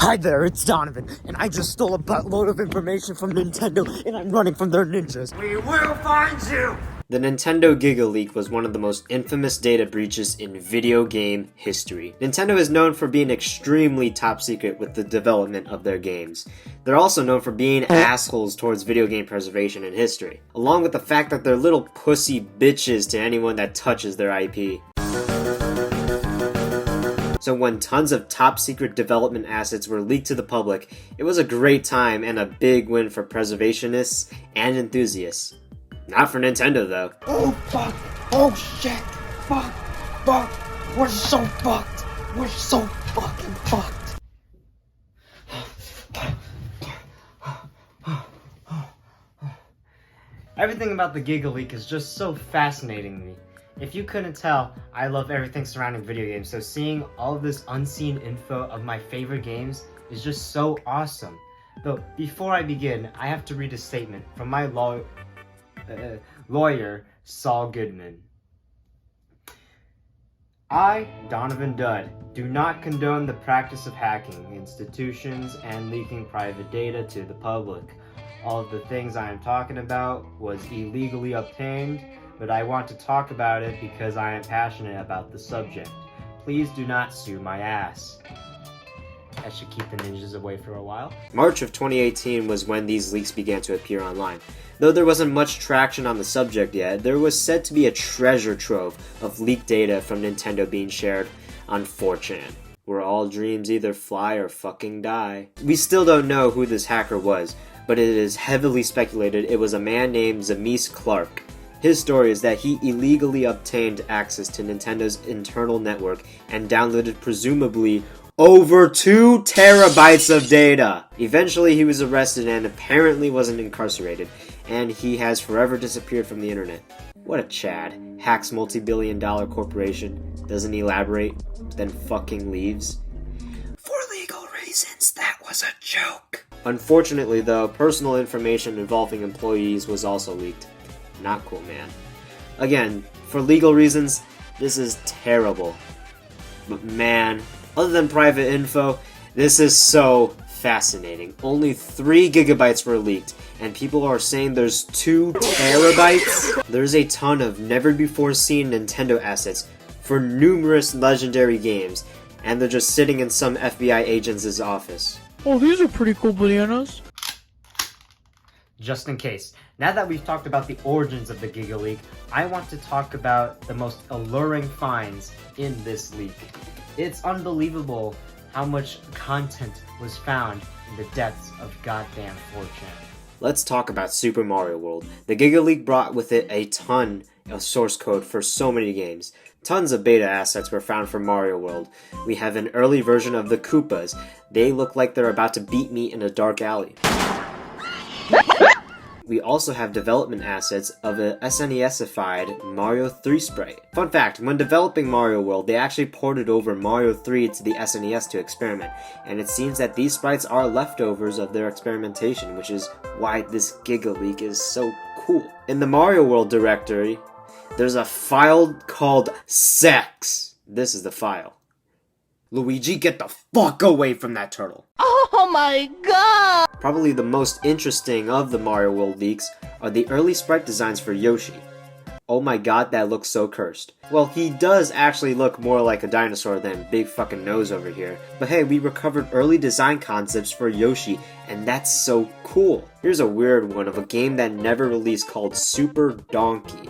Hi there, it's Donovan, and I just stole a buttload of information from Nintendo, and I'm running from their ninjas. We will find you! The Nintendo Gigaleak was one of the most infamous data breaches in video game history. Nintendo is known for being extremely top secret with the development of their games. They're also known for being assholes towards video game preservation in history, along with the fact that they're little pussy bitches to anyone that touches their IP. So when tons of top secret development assets were leaked to the public, it was a great time and a big win for preservationists and enthusiasts. Not for Nintendo though. Oh fuck! Oh shit! Fuck! Fuck! We're so fucked! We're so fucking fucked! Everything about the Gigaleak is just so fascinating to me. If you couldn't tell, I love everything surrounding video games, so seeing all of this unseen info of my favorite games is just so awesome. Though, before I begin, I have to read a statement from my lawyer, Saul Goodman. I, DonovanDud, do not condone the practice of hacking institutions and leaking private data to the public. All of the things I am talking about was illegally obtained, but I want to talk about it because I am passionate about the subject. Please do not sue my ass. I should keep the ninjas away for a while. March of 2018 was when these leaks began to appear online. Though there wasn't much traction on the subject yet, there was said to be a treasure trove of leaked data from Nintendo being shared on 4chan, where all dreams either fly or fucking die. We still don't know who this hacker was, but it is heavily speculated it was a man named Zemeis Clark. His story is that he illegally obtained access to Nintendo's internal network and downloaded presumably over 2 terabytes of data. Eventually he was arrested and apparently wasn't incarcerated, and he has forever disappeared from the internet. What a Chad. Hacks multi-billion-dollar corporation, doesn't elaborate, then fucking leaves. For legal reasons, that was a joke. Unfortunately though, personal information involving employees was also leaked. Not cool, man. Again, for legal reasons, this is terrible. But man, other than private info, this is so fascinating. Only 3 gigabytes were leaked, and people are saying there's 2 terabytes? There's a ton of never-before-seen Nintendo assets for numerous legendary games, and they're just sitting in some FBI agent's office. Oh, these are pretty cool bananas. Just in case, now that we've talked about the origins of the Gigaleak, I want to talk about the most alluring finds in this leak. It's unbelievable how much content was found in the depths of goddamn 4chan. Let's talk about Super Mario World. The Gigaleak brought with it a ton of source code for so many games. Tons of beta assets were found for Mario World. We have an early version of the Koopas. They look like they're about to beat me in a dark alley. We also have development assets of a SNES-ified Mario 3 sprite. Fun fact, when developing Mario World, they actually ported over Mario 3 to the SNES to experiment, and it seems that these sprites are leftovers of their experimentation, which is why this Gigaleak is so cool. In the Mario World directory, there's a file called sex. This is the file. Luigi, get the fuck away from that turtle. Oh my god! Probably the most interesting of the Mario World leaks are the early sprite designs for Yoshi. Oh my god, that looks so cursed. Well, he does actually look more like a dinosaur than big fucking nose over here. But hey, we recovered early design concepts for Yoshi, and that's so cool. Here's a weird one of a game that never released called Super Donkey.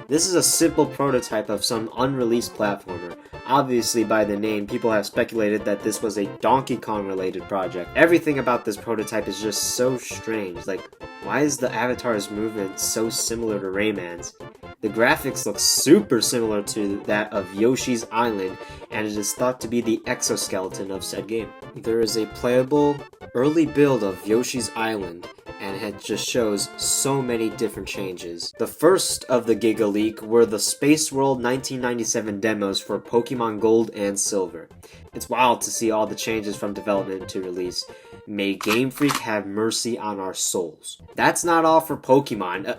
This is a simple prototype of some unreleased platformer. Obviously, by the name, people have speculated that this was a Donkey Kong related project. Everything about this prototype is just so strange. Like, why is the avatar's movement so similar to Rayman's? The graphics look super similar to that of Yoshi's Island, and it is thought to be the exoskeleton of said game. There is a playable early build of Yoshi's Island, and it just shows so many different changes. The first of the Gigaleak were the Space World 1997 demos for Pokémon Gold and Silver. It's wild to see all the changes from development to release. May Game Freak have mercy on our souls. That's not all for Pokemon.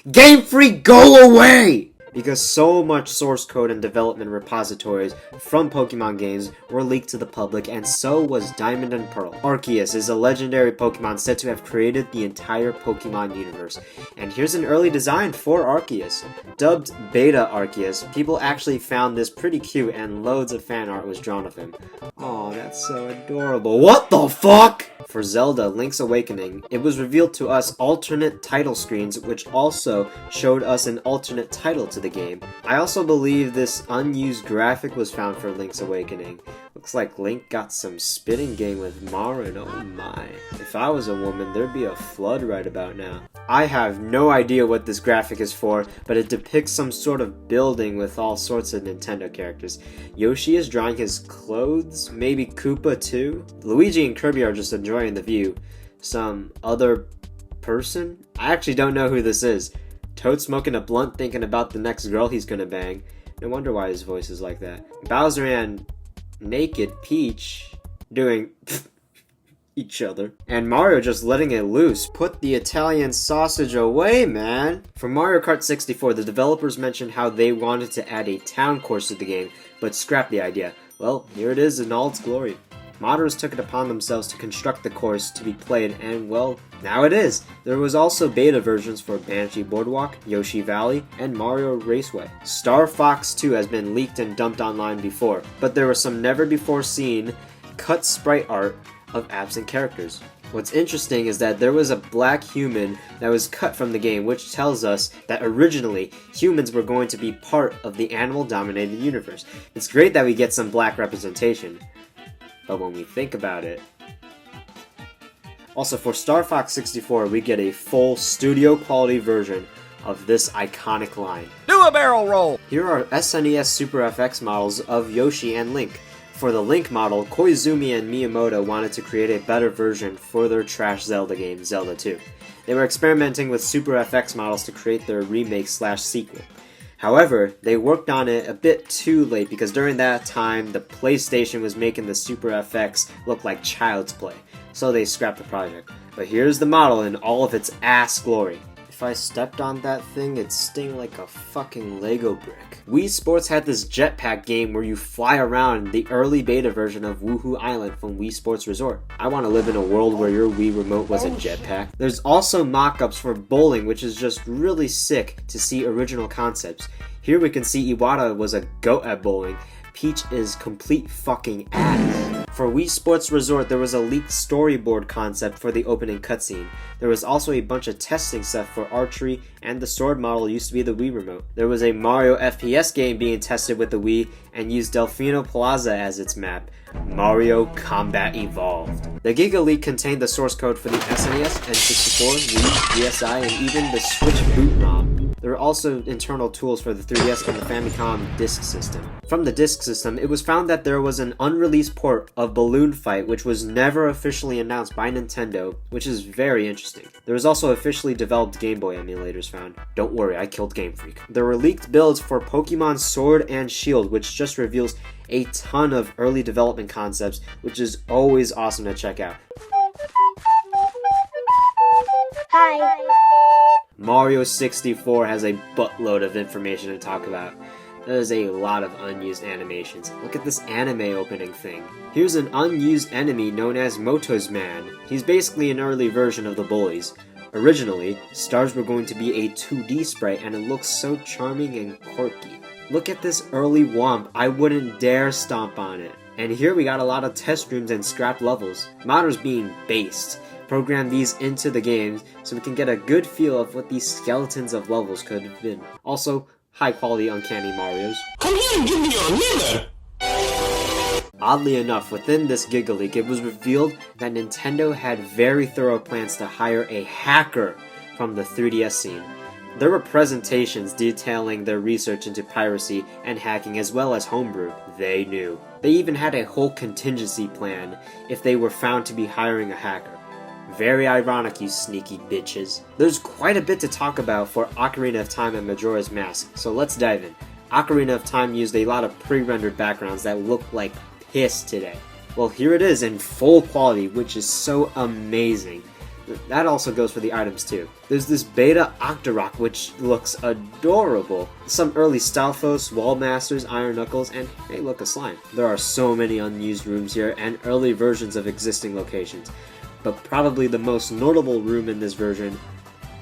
Game Freak, go away! because so much source code and development repositories from Pokemon games were leaked to the public, and so was Diamond and Pearl. Arceus is a legendary Pokemon said to have created the entire Pokemon universe, and here's an early design for Arceus. Dubbed Beta Arceus, people actually found this pretty cute and loads of fan art was drawn of him. Oh, that's so adorable. What the fuck? For Zelda Link's Awakening, it was revealed to us alternate title screens, which also showed us an alternate title to the game. I also believe this unused graphic was found for Link's Awakening. Looks like Link got some spitting game with Marin, oh my. If I was a woman, there'd be a flood right about now. I have no idea what this graphic is for, but it depicts some sort of building with all sorts of Nintendo characters. Yoshi is drawing his clothes, maybe Koopa too? Luigi and Kirby are just enjoying the view. Some other person? I actually don't know who this is. Toad smoking a blunt thinking about the next girl he's gonna bang. No wonder why his voice is like that. Bowser and naked Peach doing each other. And Mario just letting it loose. Put the Italian sausage away, man! For Mario Kart 64, the developers mentioned how they wanted to add a town course to the game, but scrapped the idea. Well, here it is in all its glory. Modders took it upon themselves to construct the course to be played, and well, now it is! There was also beta versions for Banshee Boardwalk, Yoshi Valley, and Mario Raceway. Star Fox 2 has been leaked and dumped online before, but there was some never-before-seen cut sprite art of absent characters. What's interesting is that there was a black human that was cut from the game, which tells us that originally humans were going to be part of the animal-dominated universe. It's great that we get some black representation, but when we think about it... Also, for Star Fox 64, we get a full studio-quality version of this iconic line. Do a barrel roll! Here are SNES Super FX models of Yoshi and Link. For the Link model, Koizumi and Miyamoto wanted to create a better version for their trash Zelda game, Zelda 2. They were experimenting with Super FX models to create their remake/sequel. However, they worked on it a bit too late because during that time, the PlayStation was making the Super FX look like child's play, so they scrapped the project. But here's the model in all of its ass glory. If I stepped on that thing, it'd sting like a fucking Lego brick. Wii Sports had this jetpack game where you fly around the early beta version of Woohoo Island from Wii Sports Resort. I want to live in a world where your Wii remote was a jetpack. There's also mock-ups for bowling, which is just really sick to see original concepts. Here we can see Iwata was a goat at bowling. Peach is complete fucking ass. For Wii Sports Resort, there was a leaked storyboard concept for the opening cutscene. There was also a bunch of testing stuff for archery, and the sword model used to be the Wii remote. There was a Mario FPS game being tested with the Wii, and used Delfino Plaza as its map. Mario Combat Evolved. The Gigaleak contained the source code for the SNES, N64, Wii, DSi, and even the Switch boot ROM. There were also internal tools for the 3DS and the Famicom disk system. From the disk system, it was found that there was an unreleased port of Balloon Fight which was never officially announced by Nintendo, which is very interesting. There was also officially developed Game Boy emulators found. Don't worry, I killed Game Freak. There were leaked builds for Pokemon Sword and Shield, which just reveals a ton of early development concepts, which is always awesome to check out. Hi. Mario 64 has a buttload of information to talk about. There's a lot of unused animations. Look at this anime opening thing. Here's an unused enemy known as Motosman. He's basically an early version of the bullies. Originally, stars were going to be a 2D sprite and it looks so charming and quirky. Look at this early Womp, I wouldn't dare stomp on it. And here we got a lot of test rooms and scrapped levels. Modders being based. Program these into the games so we can get a good feel of what these skeletons of levels could have been. Also, high quality Uncanny Marios. Come here and give me your liver! Oddly enough, within this Gigaleak, it was revealed that Nintendo had very thorough plans to hire a hacker from the 3DS scene. There were presentations detailing their research into piracy and hacking as well as homebrew. They knew. They even had a whole contingency plan if they were found to be hiring a hacker. Very ironic, you sneaky bitches. There's quite a bit to talk about for Ocarina of Time and Majora's Mask, so let's dive in. Ocarina of Time used a lot of pre-rendered backgrounds that look like piss today. Well, here it is in full quality, which is so amazing. that also goes for the items too. There's this beta Octorok, which looks adorable. Some early Stalfos, Wallmasters, Iron Knuckles, and hey, look, a slime. There are so many unused rooms here, and early versions of existing locations. But probably the most notable room in this version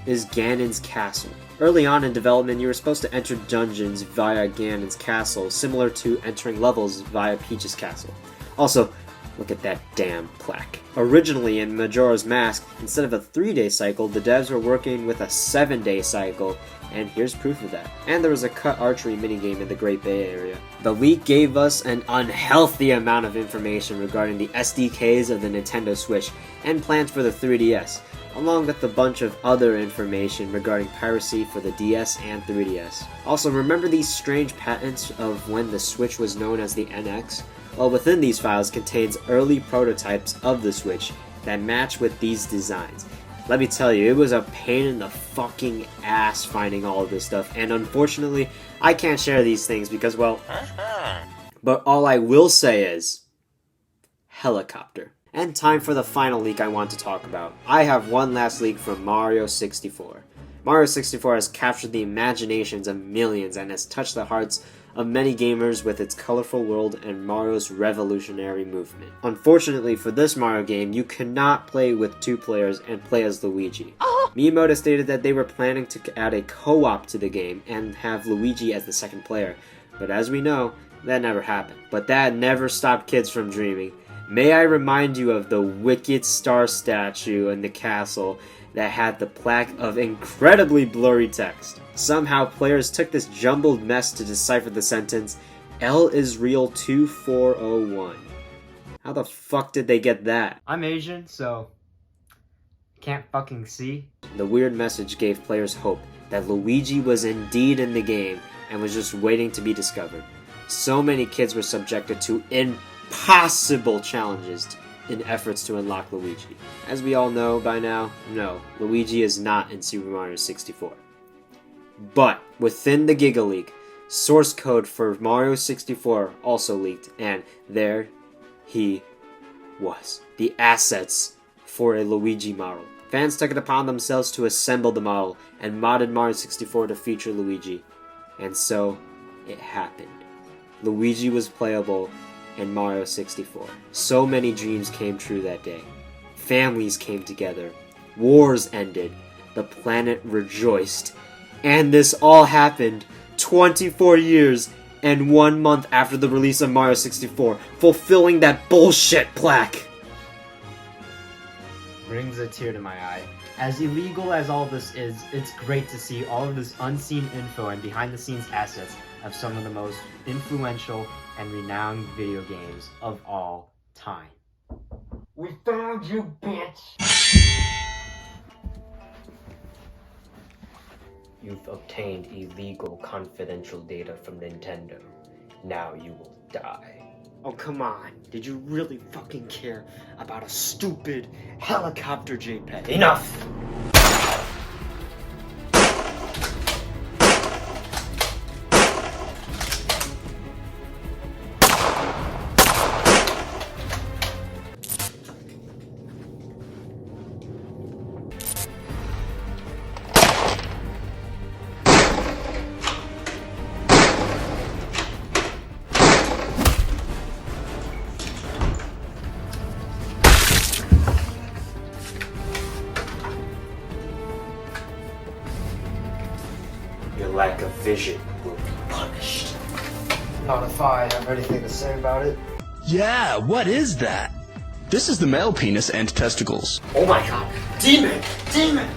is Ganon's Castle. Early on in development, you were supposed to enter dungeons via Ganon's Castle, similar to entering levels via Peach's Castle. Also, look at that damn plaque. Originally in Majora's Mask, instead of a 3-day cycle, the devs were working with a 7-day cycle, and here's proof of that. And there was a cut archery minigame in the Great Bay Area. The leak gave us an unhealthy amount of information regarding the SDKs of the Nintendo Switch and plans for the 3DS, along with a bunch of other information regarding piracy for the DS and 3DS. Also, remember these strange patents of when the Switch was known as the NX? Well, within these files contains early prototypes of the Switch that match with these designs. Let me tell you, it was a pain in the fucking ass finding all of this stuff, and unfortunately, I can't share these things because, well... But all I will say is... helicopter. And time for the final leak I want to talk about. I have one last leak from Mario 64. Mario 64 has captured the imaginations of millions and has touched the hearts of many gamers with its colorful world and Mario's revolutionary movement. Unfortunately for this Mario game, you cannot play with 2 players and play as Luigi. Miyamoto stated that they were planning to add a co-op to the game and have Luigi as the 2nd player, but as we know, that never happened. But that never stopped kids from dreaming. May I remind you of the wicked star statue in the castle that had the plaque of incredibly blurry text. Somehow players took this jumbled mess to decipher the sentence, L is real 2401. How the fuck did they get that? I'm Asian, so can't fucking see. The weird message gave players hope that Luigi was indeed in the game and was just waiting to be discovered. So many kids were subjected to impossible challenges in efforts to unlock Luigi. As we all know by now, no, Luigi is not in Super Mario 64. But within the Gigaleak, source code for Mario 64 also leaked, and there he was. The assets for a Luigi model. Fans took it upon themselves to assemble the model and modded Mario 64 to feature Luigi. And so, it happened. Luigi was playable in Mario 64. So many dreams came true that day. Families came together. Wars ended. The planet rejoiced. And this all happened 24 years and 1 month after the release of Mario 64, fulfilling that bullshit plaque. Brings a tear to my eye. As illegal as all this is, it's great to see all of this unseen info and behind-the-scenes assets of some of the most influential and renowned video games of all time. We found you, bitch! You've obtained illegal confidential data from Nintendo. Now you will die. Oh, come on. Did you really fucking care about a stupid helicopter JPEG? Enough! Your lack of vision will be punished. Not if I have anything to say about it. Yeah, what is that? This is the male penis and testicles. Oh my god! Demon! Demon!